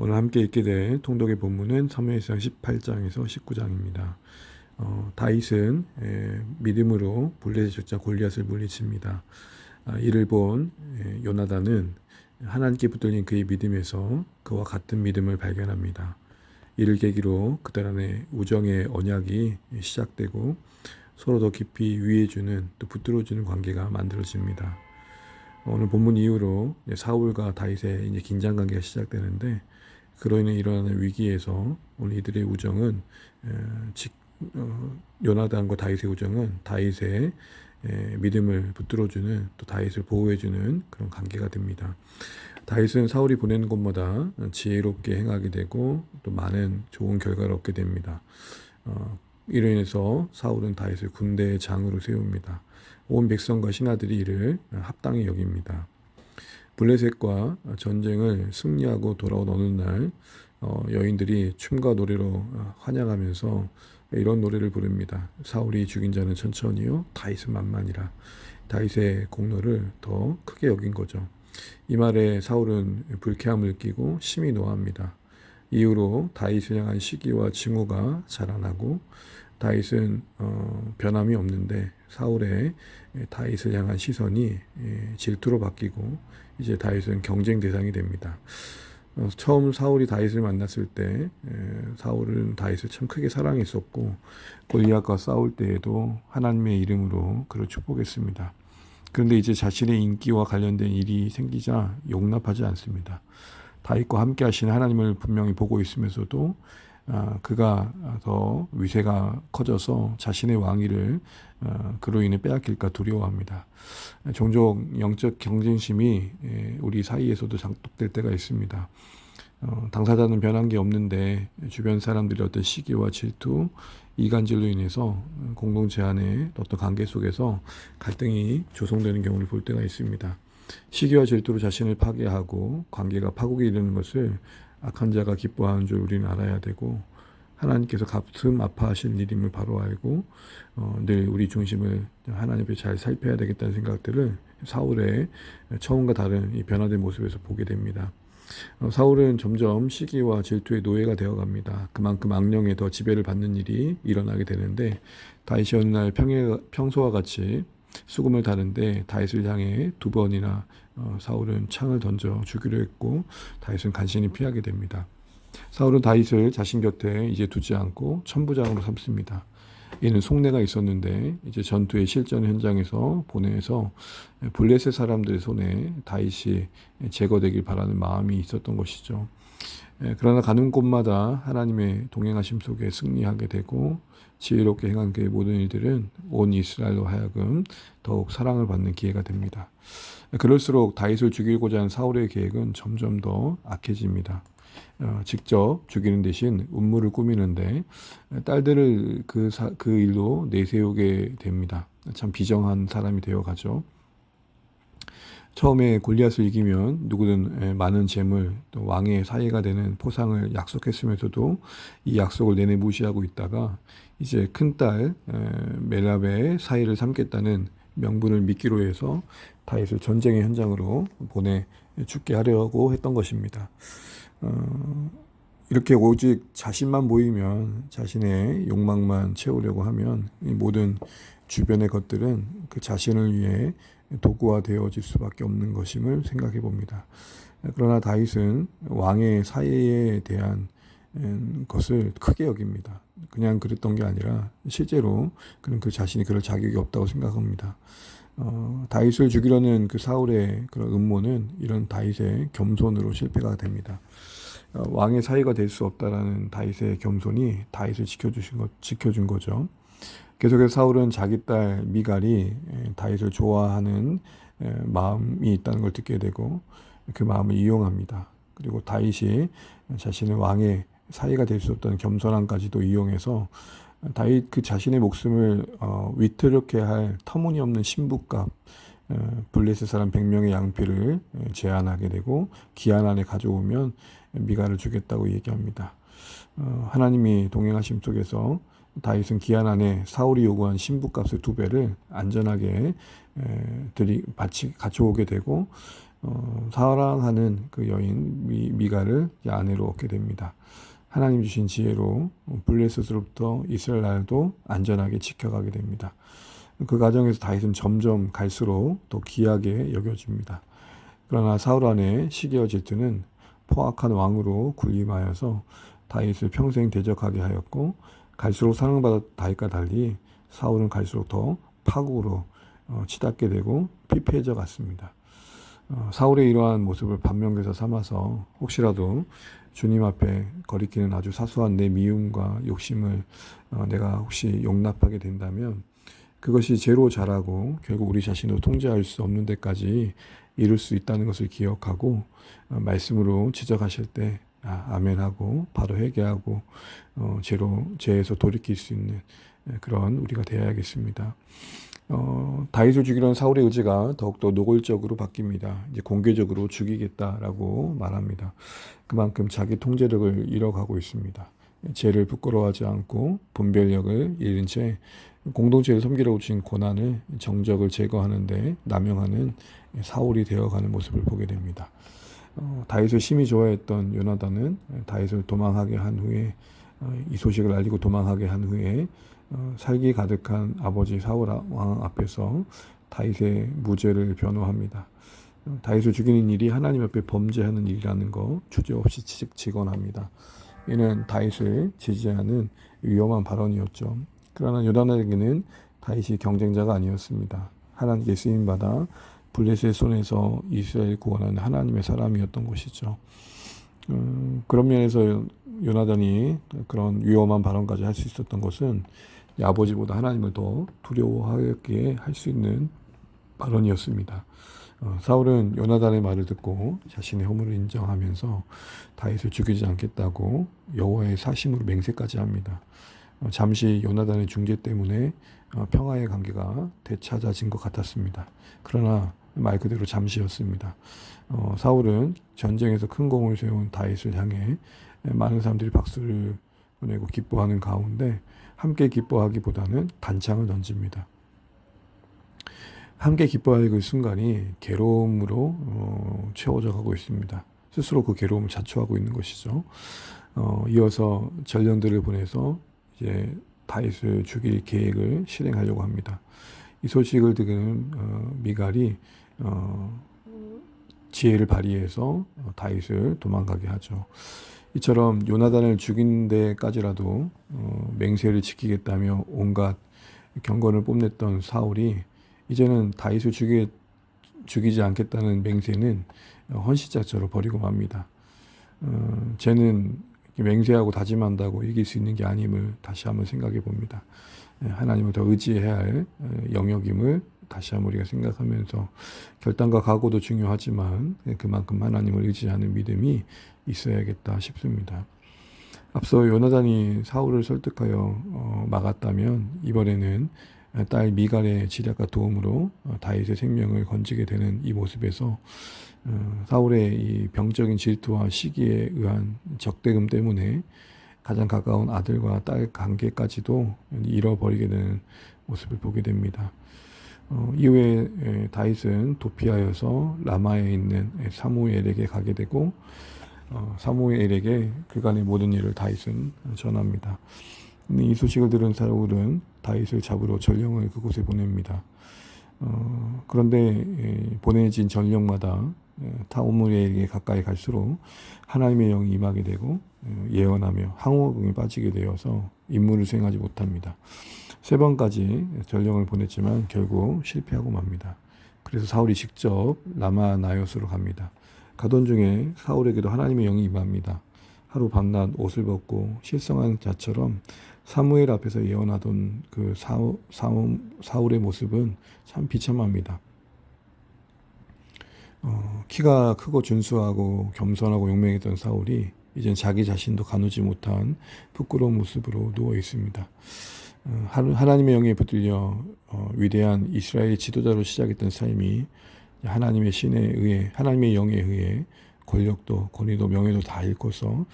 오늘 함께 읽게 될 통독의 본문은 사무엘상 18장에서 19장입니다. 다윗은 믿음으로 블레셋 족장 골리앗을 물리칩니다. 이를 본 요나단은 하나님께 붙들린 그의 믿음에서 그와 같은 믿음을 발견합니다. 이를 계기로 그들 안에 우정의 언약이 시작되고 서로 더 깊이 위해주는 또 붙들어주는 관계가 만들어집니다. 오늘 본문 이후로 사울과 다윗의 이제 긴장 관계가 시작되는데 그로 인해 일어나는 위기에서 오늘 이들의 우정은 요나단과 다윗의 우정은 다윗의 믿음을 붙들어주는 또 다윗을 보호해주는 그런 관계가 됩니다. 다윗은 사울이 보내는 곳마다 지혜롭게 행하게 되고 또 많은 좋은 결과를 얻게 됩니다. 이로 인해서 사울은 다윗을 군대의 장으로 세웁니다. 온 백성과 신하들이 이를 합당히 여깁니다. 블레셋과 전쟁을 승리하고 돌아온 어느 날 여인들이 춤과 노래로 환영하면서 이런 노래를 부릅니다. 사울이 죽인 자는 천천히요 다윗은 만만이라. 다윗의 공로를 더 크게 여긴 거죠. 이 말에 사울은 불쾌함을 느끼고 심히 노합니다. 이후로 다윗을 향한 시기와 징후가 자라나고 다윗은 변함이 없는데 사울의 다윗을 향한 시선이 질투로 바뀌고 이제 다윗은 경쟁 대상이 됩니다. 처음 사울이 다윗을 만났을 때 사울은 다윗을 참 크게 사랑했었고 골리앗과 싸울 때에도 하나님의 이름으로 그를 축복했습니다. 그런데 이제 자신의 인기와 관련된 일이 생기자 용납하지 않습니다. 다윗과 함께 하시는 하나님을 분명히 보고 있으면서도 그가 더 위세가 커져서 자신의 왕위를 그로 인해 빼앗길까 두려워합니다. 종종 영적 경쟁심이 우리 사이에서도 장독될 때가 있습니다. 당사자는 변한 게 없는데 주변 사람들의 어떤 시기와 질투, 이간질로 인해서 공동체 안에 어떤 관계 속에서 갈등이 조성되는 경우를 볼 때가 있습니다. 시기와 질투로 자신을 파괴하고 관계가 파국에 이르는 것을 악한 자가 기뻐하는 줄 우리는 알아야 되고 하나님께서 가슴 아파하신 일임을 바로 알고 늘 우리 중심을 하나님 앞에 잘 살펴야 되겠다는 생각들을 사울의 처음과 다른 이 변화된 모습에서 보게 됩니다. 사울은 점점 시기와 질투의 노예가 되어갑니다. 그만큼 악령에 더 지배를 받는 일이 일어나게 되는데 다윗이 어느 날 평소와 같이 수금을 다는데 다윗을 향해 2번이나 사울은 창을 던져 죽이려 했고 다윗은 간신히 피하게 됩니다. 사울은 다윗을 자신 곁에 이제 두지 않고 천부장으로 삼습니다. 이는 속내가 있었는데 이제 전투의 실전 현장에서 보내서 블레셋 사람들의 손에 다윗이 제거되길 바라는 마음이 있었던 것이죠. 그러나 가는 곳마다 하나님의 동행하심 속에 승리하게 되고 지혜롭게 행한 그의 모든 일들은 온 이스라엘로 하여금 더욱 사랑을 받는 기회가 됩니다. 그럴수록 다윗을 죽이고자 하는 사울의 계획은 점점 더 악해집니다. 직접 죽이는 대신 음모를 꾸미는데 딸들을 그 일로 내세우게 됩니다. 참 비정한 사람이 되어가죠. 처음에 골리앗을 이기면 누구든 많은 재물, 또 왕의 사이가 되는 포상을 약속했으면서도 이 약속을 내내 무시하고 있다가 이제 큰딸 멜랍의 사이를 삼겠다는 명분을 믿기로 해서 다윗을 전쟁의 현장으로 보내 죽게 하려고 했던 것입니다. 이렇게 오직 자신만 보이면 자신의 욕망만 채우려고 하면 이 모든 주변의 것들은 그 자신을 위해 도구화 되어질 수밖에 없는 것임을 생각해 봅니다. 그러나 다윗은 왕의 사이에 대한 것을 크게 여깁니다. 그냥 그랬던 게 아니라 실제로 그는 그 자신이 그럴 자격이 없다고 생각합니다. 다윗을 죽이려는 그 사울의 그런 음모는 이런 다윗의 겸손으로 실패가 됩니다. 왕의 사이가 될 수 없다라는 다윗의 겸손이 다윗을 지켜준 거죠. 계속해서 사울은 자기 딸 미갈이 다윗을 좋아하는 마음이 있다는 걸 듣게 되고 그 마음을 이용합니다. 그리고 다윗이 자신의 왕의 사이가 될 수 없다는 겸손함까지도 이용해서 다윗 그 자신의 목숨을 위태롭게 할 터무니없는 신부값 블레셋 사람 100명의 양피를 제안하게 되고 기한 안에 가져오면 미갈을 주겠다고 얘기합니다. 하나님이 동행하심 속에서 다윗은 기한 안에 사울이 요구한 신부값의 2배를 안전하게 가져오게 되고 사랑하는 그 여인 미갈을 아내로 얻게 됩니다. 하나님 주신 지혜로 블레셋으로부터 이스라엘 나라도 안전하게 지켜가게 됩니다. 그 과정에서 다윗은 점점 갈수록 더 귀하게 여겨집니다. 그러나 사울 안에 시기와 질투는 포악한 왕으로 군림하여서 다윗을 평생 대적하게 하였고, 갈수록 사랑받았던 다윗과 달리 사울은 갈수록 더 파국으로 치닫게 되고 피폐해져 갔습니다. 사울의 이러한 모습을 반면교사 삼아서 혹시라도 주님 앞에 거리끼는 아주 사소한 내 미움과 욕심을 내가 혹시 용납하게 된다면 그것이 죄로 자라고 결국 우리 자신을 통제할 수 없는 데까지 이룰 수 있다는 것을 기억하고 말씀으로 지적하실 때 아멘하고 바로 회개하고 죄에서 돌이킬 수 있는 그런 우리가 되어야겠습니다. 다윗을 죽이려는 사울의 의지가 더욱더 노골적으로 바뀝니다. 이제 공개적으로 죽이겠다라고 말합니다. 그만큼 자기 통제력을 잃어가고 있습니다. 죄를 부끄러워하지 않고 분별력을 잃은 채 공동체를 섬기려고 주신 고난을 정적을 제거하는데 남용하는 사울이 되어가는 모습을 보게 됩니다. 다윗을 심히 좋아했던 요나단은 다윗을 도망하게 한 후에 이 소식을 알리고 도망하게 한 후에 살기 가득한 아버지 사울 왕 앞에서 다윗의 무죄를 변호합니다. 다윗을 죽이는 일이 하나님 앞에 범죄하는 일이라는 거 주저없이 직언합니다. 이는 다윗을 지지하는 위험한 발언이었죠. 그러나 요나단에게는 다윗이 경쟁자가 아니었습니다. 하나님께 쓰임받아 블레셋의 손에서 이스라엘 구원하는 하나님의 사람이었던 것이죠. 그런 면에서 요나단이 그런 위험한 발언까지 할 수 있었던 것은 아버지보다 하나님을 더 두려워하게 할 수 있는 발언이었습니다. 사울은 요나단의 말을 듣고 자신의 허물을 인정하면서 다윗을 죽이지 않겠다고 여호와의 사심으로 맹세까지 합니다. 잠시 요나단의 중재 때문에 평화의 관계가 되찾아진 것 같았습니다. 그러나 말 그대로 잠시였습니다. 사울은 전쟁에서 큰 공을 세운 다윗을 향해 많은 사람들이 박수를 보내고 기뻐하는 가운데 함께 기뻐하기보다는 단창을 던집니다. 함께 기뻐할 그 순간이 괴로움으로 채워져 가고 있습니다. 스스로 그 괴로움을 자초하고 있는 것이죠. 이어서 전령들을 보내서 이제 다윗을 죽일 계획을 실행하려고 합니다. 이 소식을 듣는 미갈이 지혜를 발휘해서 다윗을 도망가게 하죠. 이처럼 요나단을 죽인 데까지라도 맹세를 지키겠다며 온갖 경건을 뽐냈던 사울이 이제는 다윗을 죽이지 않겠다는 맹세는 헌시자처럼 버리고 맙니다. 쟤는 맹세하고 다짐한다고 이길 수 있는 게 아님을 다시 한번 생각해 봅니다. 하나님을 더 의지해야 할 영역임을 다시 한번 우리가 생각하면서 결단과 각오도 중요하지만 그만큼 하나님을 의지하는 믿음이 있어야겠다 싶습니다. 앞서 요나단이 사울을 설득하여 막았다면 이번에는 딸 미갈의 지략과 도움으로 다윗의 생명을 건지게 되는 이 모습에서 사울의 이 병적인 질투와 시기에 의한 적대감 때문에 가장 가까운 아들과 딸 관계까지도 잃어버리게 되는 모습을 보게 됩니다. 이후에 다윗은 도피하여서 라마에 있는 사무엘에게 가게 되고 사무엘에게 그간의 모든 일을 다윗은 전합니다. 이 소식을 들은 사울은 다윗을 잡으러 전령을 그곳에 보냅니다. 그런데 보내진 전령마다 사무엘에게 가까이 갈수록 하나님의 영이 임하게 되고 예언하며 항호궁에 빠지게 되어서 임무를 수행하지 못합니다. 3번까지 전령을 보냈지만 결국 실패하고 맙니다. 그래서 사울이 직접 라마 나요스로 갑니다. 가던 중에 사울에게도 하나님의 영이 임합니다. 하루 밤낮 옷을 벗고 실성한 자처럼 사무엘 앞에서 예언하던 그 사울의 모습은 참 비참합니다. 키가 크고 준수하고 겸손하고 용맹했던 사울이 이젠 자기 자신도 가누지 못한 부끄러운 모습으로 누워 있습니다. 하나님의 영에 붙들려 위대한 이스라엘의 지도자로 시작했던 삶이 하나님의 신에 의해, 하나님의 영에 의해 권력도 권위도 명예도 다 잃고서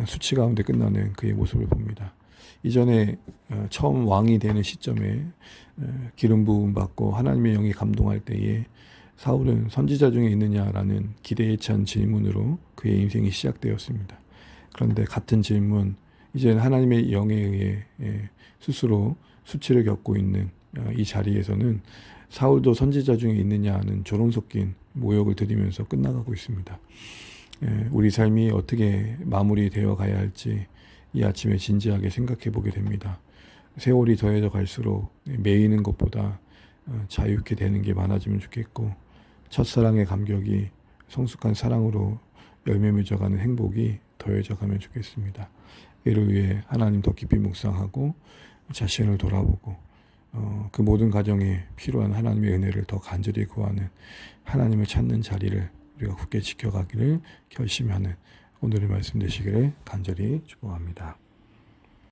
수치 가운데 끝나는 그의 모습을 봅니다. 이전에 처음 왕이 되는 시점에 기름 부음 받고 하나님의 영이 감동할 때에 사울은 선지자 중에 있느냐라는 기대에 찬 질문으로 그의 인생이 시작되었습니다. 그런데 같은 질문, 이제는 하나님의 영에 의해 스스로 수치를 겪고 있는 이 자리에서는 사울도 선지자 중에 있느냐는 조롱 섞인 모욕을 들으면서 끝나가고 있습니다. 우리 삶이 어떻게 마무리되어 가야 할지 이 아침에 진지하게 생각해 보게 됩니다. 세월이 더해져 갈수록 매이는 것보다 자유케 되는 게 많아지면 좋겠고, 첫사랑의 감격이 성숙한 사랑으로 열매 맺어가는 행복이 더해져 가면 좋겠습니다. 이를 위해 하나님 더 깊이 묵상하고 자신을 돌아보고 그 모든 과정에 필요한 하나님의 은혜를 더 간절히 구하는, 하나님을 찾는 자리를 우리가 굳게 지켜가기를 결심하는 오늘의 말씀 되시기를 간절히 축복합니다.